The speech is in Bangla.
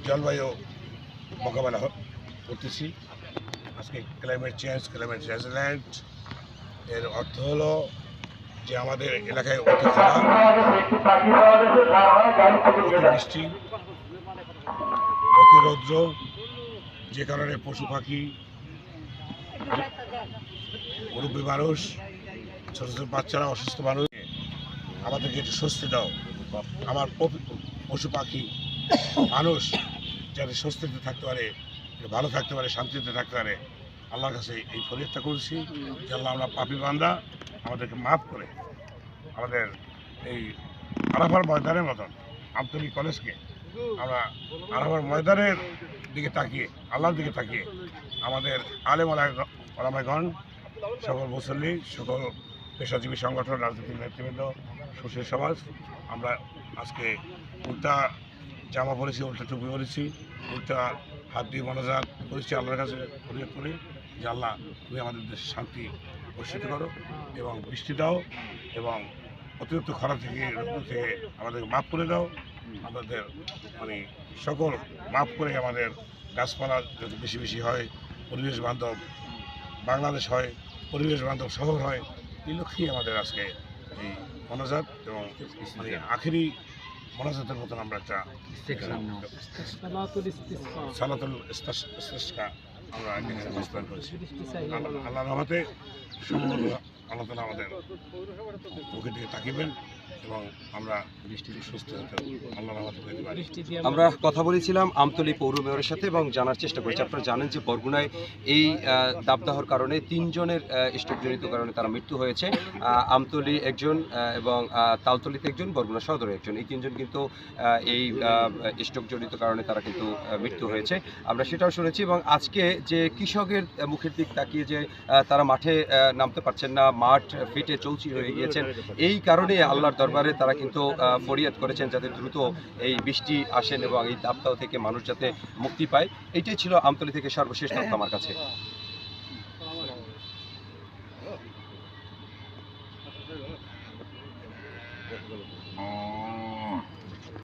জলবায়ু মোকাবেলা করতেছি। আজকে ক্লাইমেট চেঞ্জ রেজিলেন্ট এর অর্থ হলো যে আমাদের এলাকায় অতি খরা, অতি বৃষ্টি, অতি রৌদ্র, যে কারণে পশু পাখি, মুরব্বী মানুষ, ছোটো ছোটো বাচ্চারা, অসুস্থ মানুষ, আমাদেরকে একটু স্বস্তি দাও। আমার পশু পাখি মানুষ যাতে স্বস্তিতে থাকতে পারে, ভালো থাকতে পারে, শান্তিতে থাকতে পারে, আল্লাহর কাছে এই ফরিয়াদটা করেছি যে আল্লাহ, আমরা পাপী বান্দা, আমাদেরকে মাফ করে আমাদের এই আরাফার ময়দানের মতন আন্তরিক কলেজকে আমরা আরাফার ময়দানের দিকে তাকিয়ে, আল্লাহর দিকে তাকিয়ে আমাদের আলেম ওলামাগণ, সকল মুসল্লি, সকল পেশাজীবী সংগঠন, রাজনৈতিক নেতৃবৃন্দ, সুশীল সমাজ, আমরা আজকে উল্টা জামা পরেছি, উল্টা টুপি পরেছি, উল্টা হাত দিয়ে মনোজাত করেছি আল্লাহর কাছে ফরিয়াদ করি যে আল্লাহ, তুমি আমাদের দেশে শান্তি বর্ষিত করো এবং বৃষ্টি দাও এবং অতিরিক্ত খরা থেকে, রোদ থেকে আমাদেরকে মাফ করে দাও। আমাদের সকল মাফ করে আমাদের গাছপালা যাতে বেশি বেশি হয়, পরিবেশ বান্ধব বাংলাদেশ হয়, পরিবেশ বান্ধব শহর হয়, এই লক্ষ্যেই আমাদের আজকে এই মনোজাত এবং আখেরি মনোজাতের মতন আমরা একটা সালাতুল ইস্তিসকা আমরা এখানে বাস্তবায়ন করেছি। আল্লাহর রহমতে সম্পূর্ণ আল্লাহ তাআলা আমাদের মুখের দিকে তাকিবেন এবং আমরা বৃষ্টিতে সুস্থ হতে আল্লাহর রহমতে পেতে পারি। আমরা কথা বলেছিলাম আমতলী পৌর মেয়রের সাথে এবং জানার চেষ্টা করেছি। আপনারা জানেন যে বরগুনায় এই দাবদাহর কারণে 3 জনের স্ট্রোকজনিত কারণে তারা মৃত্যু হয়েছে। আমতলী একজন এবং তালতলীতে একজন, বরগুনা সদরে একজন, এই 3 জন কিন্তু এই স্ট্রোকজনিত কারণে তারা কিন্তু মৃত্যু হয়েছে। আমরা সেটাও শুনেছি এবং আজকে যে কৃষকের মুখের দিক তাকিয়ে যে তারা মাঠে নামতে পারছেন না, মাঠ ফেটে চৌচির হয়ে গিয়েছেন, এই কারণে আল্লাহর দরবারে তারা কিন্তু ফরিয়াদ করেছেন যাতে দ্রুত এই বৃষ্টি আসেন এবং এই দাবদাহ থেকে মানুষ যাতে মুক্তি পায়। এইটাই ছিল আমতলী থেকে সর্বশেষ তথ্য আমার কাছে।